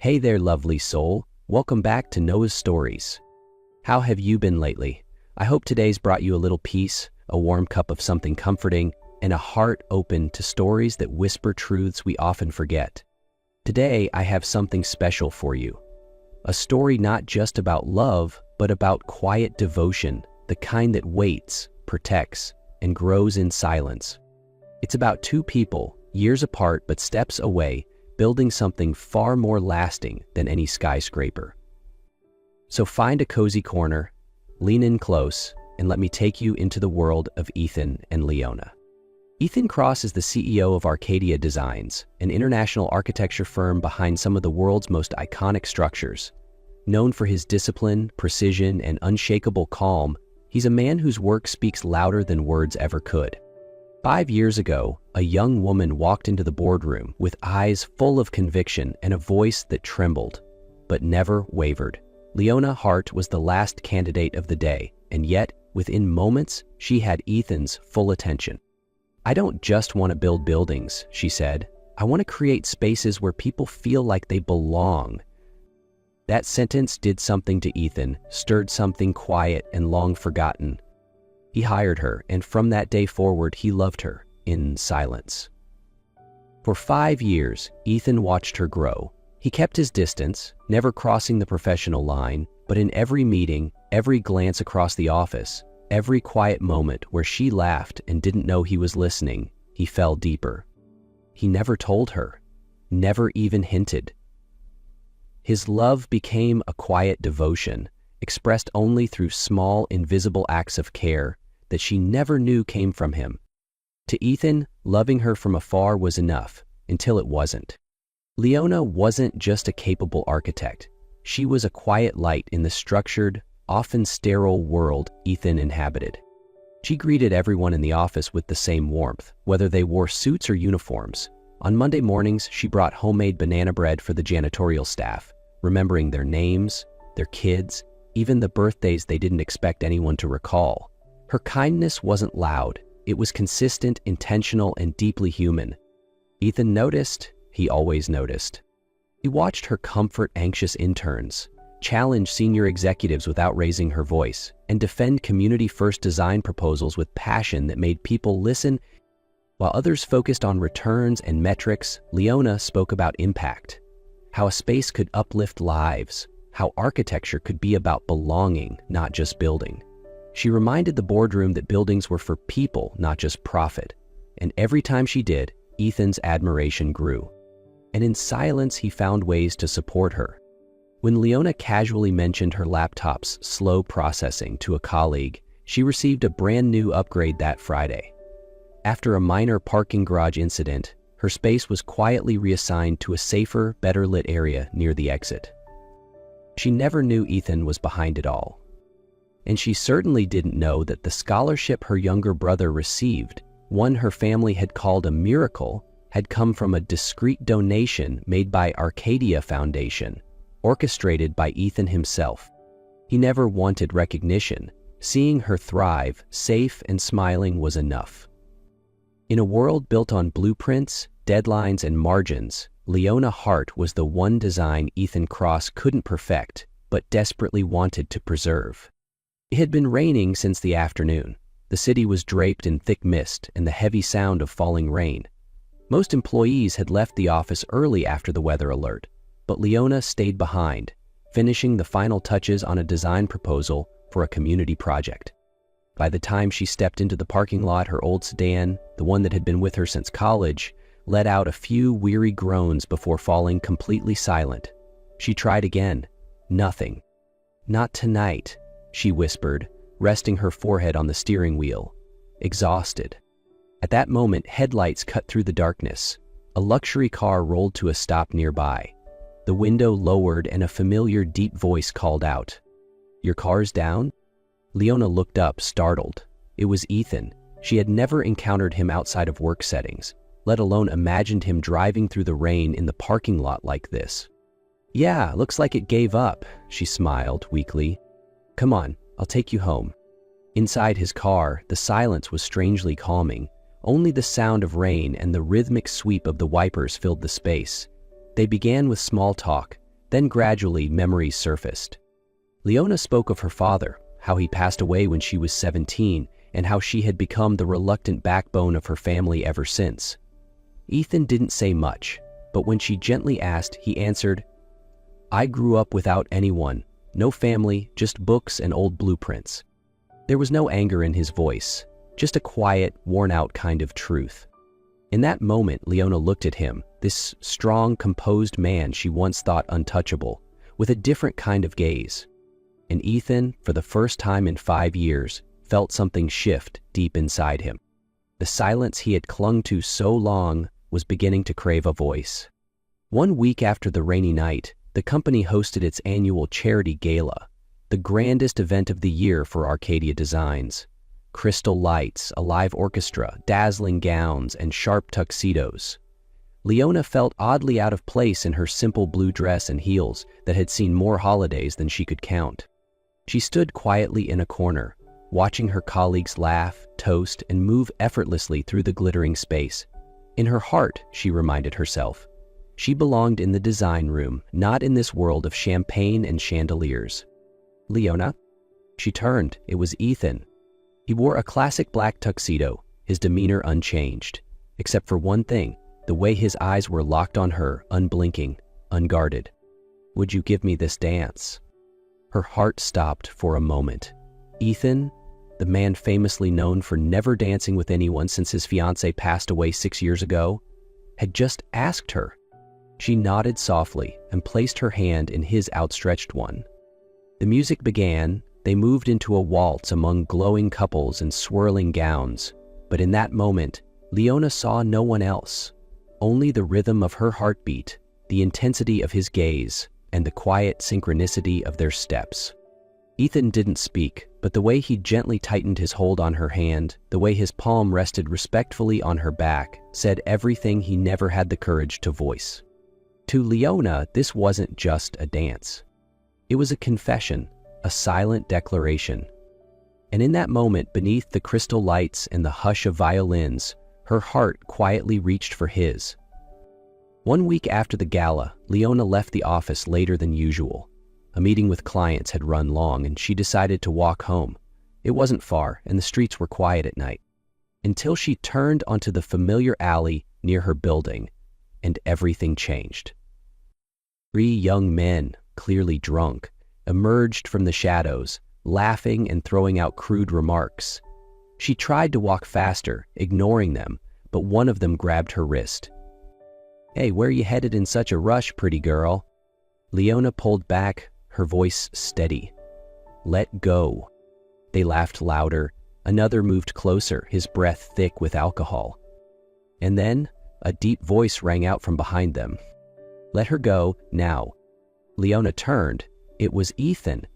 Hey there, lovely soul. Welcome back to Noah's Stories. How have you been lately? I hope today's brought you a little peace, a warm cup of something comforting, and a heart open to stories that whisper truths we often forget. Today, I have something special for you. A story not just about love, but about quiet devotion, the kind that waits, protects, and grows in silence. It's about two people, years apart but steps away, building something far more lasting than any skyscraper. So find a cozy corner, lean in close, and let me take you into the world of Ethan and Leona. Ethan Cross is the CEO of Arcadia Designs, an international architecture firm behind some of the world's most iconic structures. Known for his discipline, precision, and unshakable calm, he's a man whose work speaks louder than words ever could. 5 years ago, a young woman walked into the boardroom with eyes full of conviction and a voice that trembled, but never wavered. Leona Hart was the last candidate of the day, and yet, within moments, she had Ethan's full attention. "I don't just want to build buildings," she said. "I want to create spaces where people feel like they belong." That sentence did something to Ethan, stirred something quiet and long forgotten. He hired her, and from that day forward, he loved her, in silence. For 5 years, Ethan watched her grow. He kept his distance, never crossing the professional line, but in every meeting, every glance across the office, every quiet moment where she laughed and didn't know he was listening, he fell deeper. He never told her, never even hinted. His love became a quiet devotion, expressed only through small, invisible acts of care that she never knew came from him. To Ethan, loving her from afar was enough, until it wasn't. Leona wasn't just a capable architect. She was a quiet light in the structured, often sterile world Ethan inhabited. She greeted everyone in the office with the same warmth, whether they wore suits or uniforms. On Monday mornings, she brought homemade banana bread for the janitorial staff, remembering their names, their kids, even the birthdays they didn't expect anyone to recall. Her kindness wasn't loud. It was consistent, intentional, and deeply human. Ethan noticed. He always noticed. He watched her comfort anxious interns, challenge senior executives without raising her voice, and defend community-first design proposals with passion that made people listen. While others focused on returns and metrics, Leona spoke about impact, how a space could uplift lives, how architecture could be about belonging, not just building. She reminded the boardroom that buildings were for people, not just profit. And every time she did, Ethan's admiration grew. And in silence, he found ways to support her. When Leona casually mentioned her laptop's slow processing to a colleague, she received a brand new upgrade that Friday. After a minor parking garage incident, her space was quietly reassigned to a safer, better-lit area near the exit. She never knew Ethan was behind it all. And she certainly didn't know that the scholarship her younger brother received, one her family had called a miracle, had come from a discreet donation made by Arcadia Foundation, orchestrated by Ethan himself. He never wanted recognition. Seeing her thrive, safe and smiling, was enough. In a world built on blueprints, deadlines, and margins, Leona Hart was the one design Ethan Cross couldn't perfect, but desperately wanted to preserve. It had been raining since the afternoon. The city was draped in thick mist and the heavy sound of falling rain. Most employees had left the office early after the weather alert, but Leona stayed behind, finishing the final touches on a design proposal for a community project. By the time she stepped into the parking lot, her old sedan, the one that had been with her since college, let out a few weary groans before falling completely silent. She tried again. Nothing. "Not tonight," she whispered, resting her forehead on the steering wheel, exhausted. At that moment, headlights cut through the darkness. A luxury car rolled to a stop nearby. The window lowered and a familiar deep voice called out, "Your car's down?" Leona looked up, startled. It was Ethan. She had never encountered him outside of work settings, let alone imagined him driving through the rain in the parking lot like this. "Yeah, looks like it gave up," she smiled weakly. "Come on, I'll take you home." Inside his car, the silence was strangely calming. Only the sound of rain and the rhythmic sweep of the wipers filled the space. They began with small talk, Then gradually memories surfaced. Leona spoke of her father, how he passed away when she was 17, and how she had become the reluctant backbone of her family ever since. Ethan didn't say much, but when she gently asked, he answered, "I grew up without anyone, no family, just books and old blueprints." There was no anger in his voice, just a quiet, worn-out kind of truth. In that moment, Leona looked at him, this strong, composed man she once thought untouchable, with a different kind of gaze. And Ethan, for the first time in 5 years, felt something shift deep inside him. The silence he had clung to so long was beginning to crave a voice. 1 week after the rainy night, the company hosted its annual charity gala, the grandest event of the year for Arcadia Designs. Crystal lights, a live orchestra, dazzling gowns, and sharp tuxedos. Leona felt oddly out of place in her simple blue dress and heels that had seen more holidays than she could count. She stood quietly in a corner, watching her colleagues laugh, toast, and move effortlessly through the glittering space. In her heart, she reminded herself, she belonged in the design room, not in this world of champagne and chandeliers. "Leona?" She turned. It was Ethan. He wore a classic black tuxedo, his demeanor unchanged, except for one thing, the way his eyes were locked on her, unblinking, unguarded. "Would you give me this dance?" Her heart stopped for a moment. Ethan, the man famously known for never dancing with anyone since his fiancée passed away 6 years ago, had just asked her. She nodded softly and placed her hand in his outstretched one. The music began. They moved into a waltz among glowing couples and swirling gowns, but in that moment, Leona saw no one else, only the rhythm of her heartbeat, the intensity of his gaze, and the quiet synchronicity of their steps. Ethan didn't speak, but the way he gently tightened his hold on her hand, the way his palm rested respectfully on her back, said everything he never had the courage to voice. To Leona, this wasn't just a dance. It was a confession, a silent declaration. And in that moment, beneath the crystal lights and the hush of violins, her heart quietly reached for his. 1 week after the gala, Leona left the office later than usual. A meeting with clients had run long, and she decided to walk home. It wasn't far, and the streets were quiet at night. Until she turned onto the familiar alley near her building, and everything changed. 3 young men, clearly drunk, emerged from the shadows, laughing and throwing out crude remarks. She tried to walk faster, ignoring them, but one of them grabbed her wrist. "Hey, where you headed in such a rush, pretty girl?" Leona pulled back, her voice steady. "Let go." They laughed louder. Another moved closer, his breath thick with alcohol. And then, a deep voice rang out from behind them. "Let her go, now." Leona turned. It was Ethan.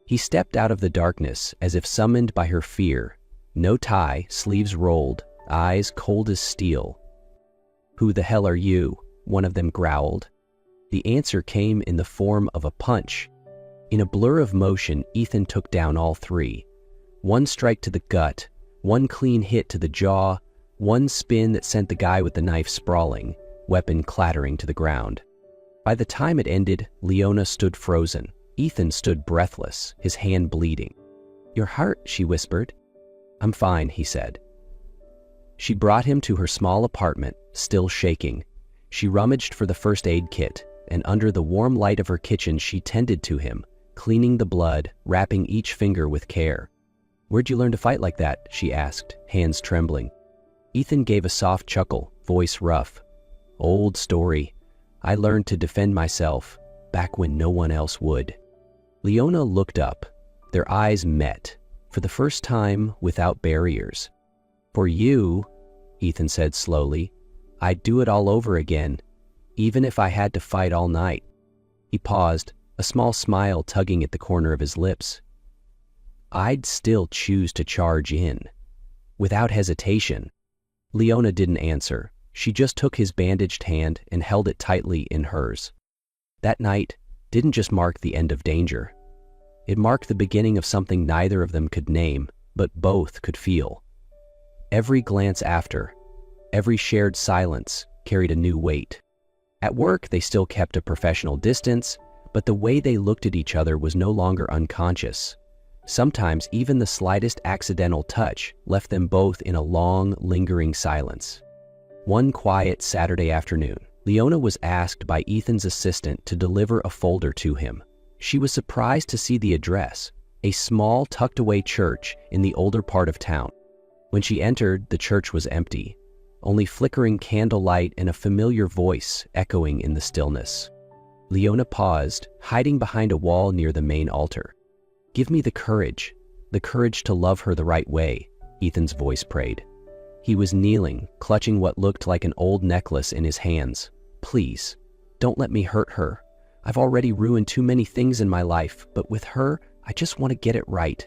He stepped out of the darkness as if summoned by her fear. No tie, sleeves rolled, eyes cold as steel. "Who the hell are you?" one of them growled. The answer came in the form of a punch. In a blur of motion, Ethan took down all 3. One strike to the gut, one clean hit to the jaw, one spin that sent the guy with the knife sprawling, weapon clattering to the ground. By the time it ended, Leona stood frozen. Ethan stood breathless, his hand bleeding. "Your heart," she whispered. "I'm fine," he said. She brought him to her small apartment, still shaking. She rummaged for the first aid kit, and under the warm light of her kitchen she tended to him, cleaning the blood, wrapping each finger with care. "Where'd you learn to fight like that?" she asked, hands trembling. Ethan gave a soft chuckle, voice rough. "Old story. I learned to defend myself, back when no one else would." Leona looked up. Their eyes met, for the first time without barriers. "For you," Ethan said slowly, "I'd do it all over again, even if I had to fight all night." He paused, a small smile tugging at the corner of his lips. "I'd still choose to charge in." Without hesitation. Leona didn't answer. She just took his bandaged hand and held it tightly in hers. That night didn't just mark the end of danger. It marked the beginning of something neither of them could name, but both could feel. Every glance after, every shared silence carried a new weight. At work, they still kept a professional distance, but the way they looked at each other was no longer unconscious. Sometimes even the slightest accidental touch left them both in a long, lingering silence. One quiet Saturday afternoon, Leona was asked by Ethan's assistant to deliver a folder to him. She was surprised to see the address, a small, tucked-away church in the older part of town. When she entered, the church was empty, only flickering candlelight and a familiar voice echoing in the stillness. Leona paused, hiding behind a wall near the main altar. "Give me the courage to love her the right way," Ethan's voice prayed. He was kneeling, clutching what looked like an old necklace in his hands. "Please, don't let me hurt her. I've already ruined too many things in my life, but with her, I just want to get it right."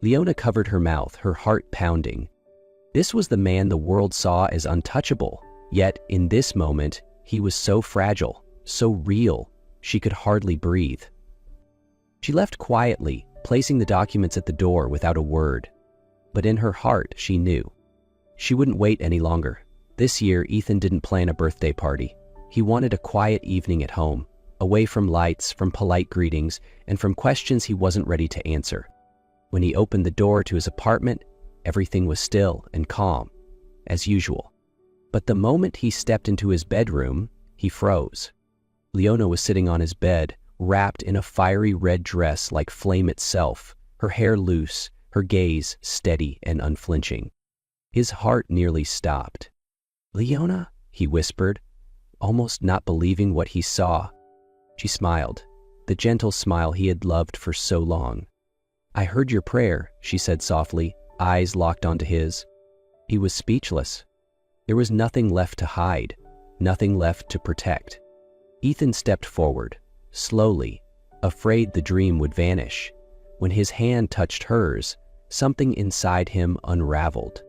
Leona covered her mouth, her heart pounding. This was the man the world saw as untouchable, yet in this moment, he was so fragile, so real, she could hardly breathe. She left quietly, placing the documents at the door without a word. But in her heart, she knew. She wouldn't wait any longer. This year, Ethan didn't plan a birthday party. He wanted a quiet evening at home, away from lights, from polite greetings, and from questions he wasn't ready to answer. When he opened the door to his apartment, everything was still and calm, as usual. But the moment he stepped into his bedroom, he froze. Leona was sitting on his bed, wrapped in a fiery red dress like flame itself, her hair loose, her gaze steady and unflinching. His heart nearly stopped. "Leona?" he whispered, almost not believing what he saw. She smiled, the gentle smile he had loved for so long. "I heard your prayer," she said softly, eyes locked onto his. He was speechless. There was nothing left to hide, nothing left to protect. Ethan stepped forward, slowly, afraid the dream would vanish. When his hand touched hers, something inside him unraveled.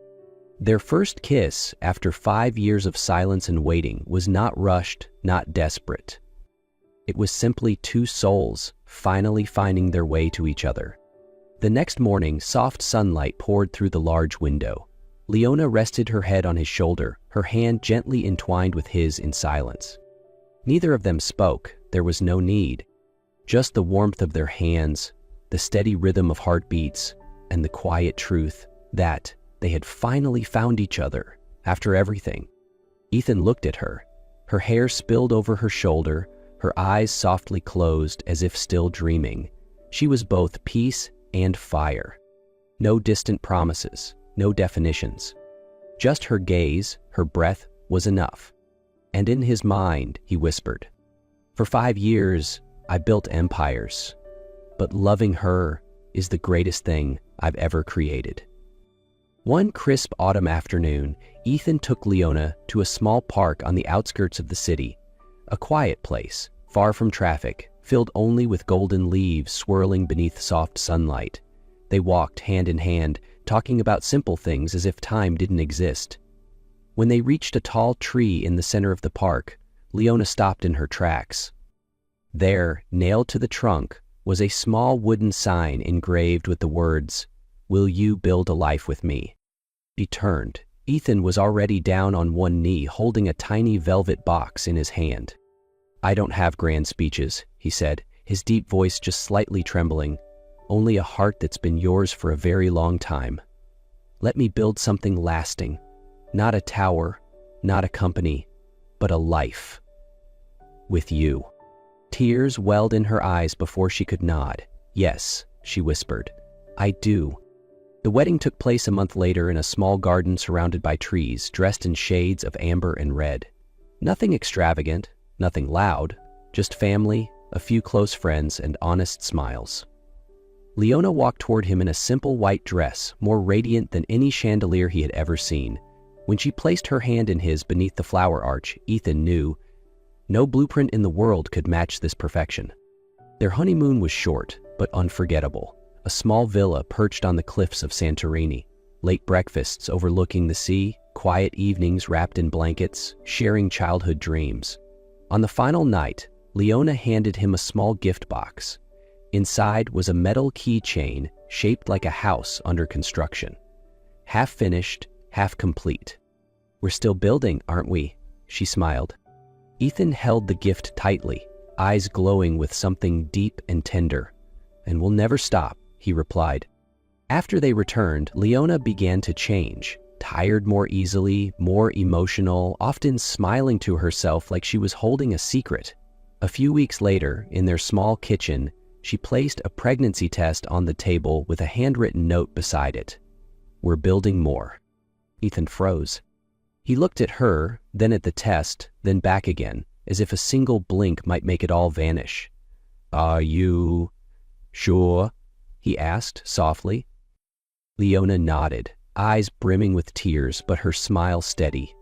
Their first kiss, after 5 years of silence and waiting, was not rushed, not desperate. It was simply two souls finally finding their way to each other. The next morning, soft sunlight poured through the large window. Leona rested her head on his shoulder, her hand gently entwined with his in silence. Neither of them spoke, there was no need. Just the warmth of their hands, the steady rhythm of heartbeats, and the quiet truth that they had finally found each other after everything. Ethan looked at her. Her hair spilled over her shoulder, her eyes softly closed as if still dreaming. She was both peace and fire. No distant promises, no definitions. Just her gaze, her breath was enough. And in his mind, he whispered, "For 5 years, I built empires, but loving her is the greatest thing I've ever created." One crisp autumn afternoon, Ethan took Leona to a small park on the outskirts of the city, a quiet place, far from traffic, filled only with golden leaves swirling beneath soft sunlight. They walked hand in hand, talking about simple things as if time didn't exist. When they reached a tall tree in the center of the park, Leona stopped in her tracks. There, nailed to the trunk, was a small wooden sign engraved with the words, "Will you build a life with me?" She turned. Ethan was already down on one knee, holding a tiny velvet box in his hand. "I don't have grand speeches," he said, his deep voice just slightly trembling. "Only a heart that's been yours for a very long time. Let me build something lasting. Not a tower, not a company, but a life. With you." Tears welled in her eyes before she could nod. "Yes," she whispered, "I do." The wedding took place a month later in a small garden surrounded by trees, dressed in shades of amber and red. Nothing extravagant, nothing loud, just family, a few close friends, and honest smiles. Leona walked toward him in a simple white dress, more radiant than any chandelier he had ever seen. When she placed her hand in his beneath the flower arch, Ethan knew no blueprint in the world could match this perfection. Their honeymoon was short, but unforgettable. A small villa perched on the cliffs of Santorini, late breakfasts overlooking the sea, quiet evenings wrapped in blankets, sharing childhood dreams. On the final night, Leona handed him a small gift box. Inside was a metal keychain shaped like a house under construction. Half finished, half complete. "We're still building, aren't we?" she smiled. Ethan held the gift tightly, eyes glowing with something deep and tender. "And we'll never stop," he replied. After they returned, Leona began to change, tired more easily, more emotional, often smiling to herself like she was holding a secret. A few weeks later, in their small kitchen, she placed a pregnancy test on the table with a handwritten note beside it. "We're building more." Ethan froze. He looked at her, then at the test, then back again, as if a single blink might make it all vanish. "Are you sure?" he asked softly. Leona nodded, eyes brimming with tears, but her smile steady.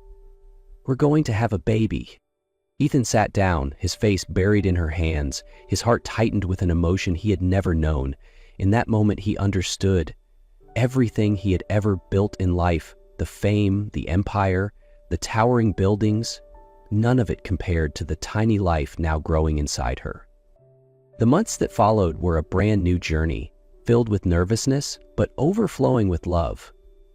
"We're going to have a baby." Ethan sat down, his face buried in her hands, his heart tightened with an emotion he had never known. In that moment he understood. Everything he had ever built in life, the fame, the empire, the towering buildings, none of it compared to the tiny life now growing inside her. The months that followed were a brand new journey, filled with nervousness, but overflowing with love.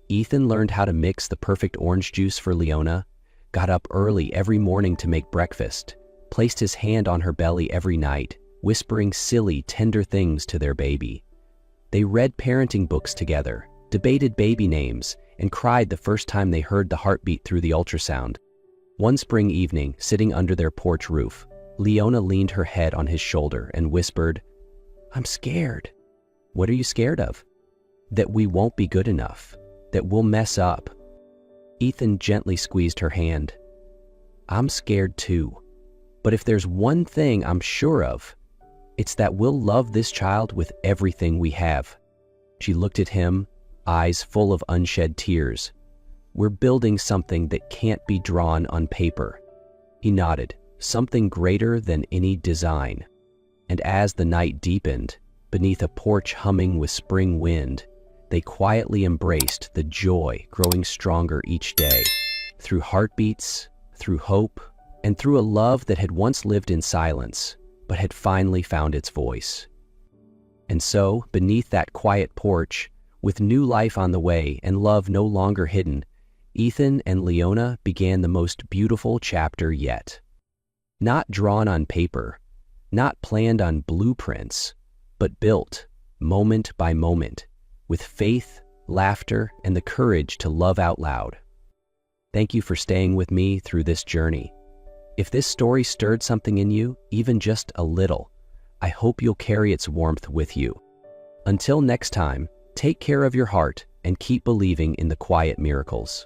Ethan learned how to mix the perfect orange juice for Leona, got up early every morning to make breakfast, placed his hand on her belly every night, whispering silly, tender things to their baby. They read parenting books together, debated baby names, and cried the first time they heard the heartbeat through the ultrasound. One spring evening, sitting under their porch roof, Leona leaned her head on his shoulder and whispered, "I'm scared." "What are you scared of?" "That we won't be good enough, that we'll mess up." Ethan gently squeezed her hand. "I'm scared too, but if there's one thing I'm sure of, it's that we'll love this child with everything we have." She looked at him, eyes full of unshed tears. "We're building something that can't be drawn on paper." He nodded, "Something greater than any design." And as the night deepened, beneath a porch humming with spring wind, they quietly embraced the joy growing stronger each day, through heartbeats, through hope, and through a love that had once lived in silence, but had finally found its voice. And so, beneath that quiet porch, with new life on the way and love no longer hidden, Ethan and Leona began the most beautiful chapter yet. Not drawn on paper, not planned on blueprints, but built, moment by moment, with faith, laughter, and the courage to love out loud. Thank you for staying with me through this journey. If this story stirred something in you, even just a little, I hope you'll carry its warmth with you. Until next time, take care of your heart and keep believing in the quiet miracles.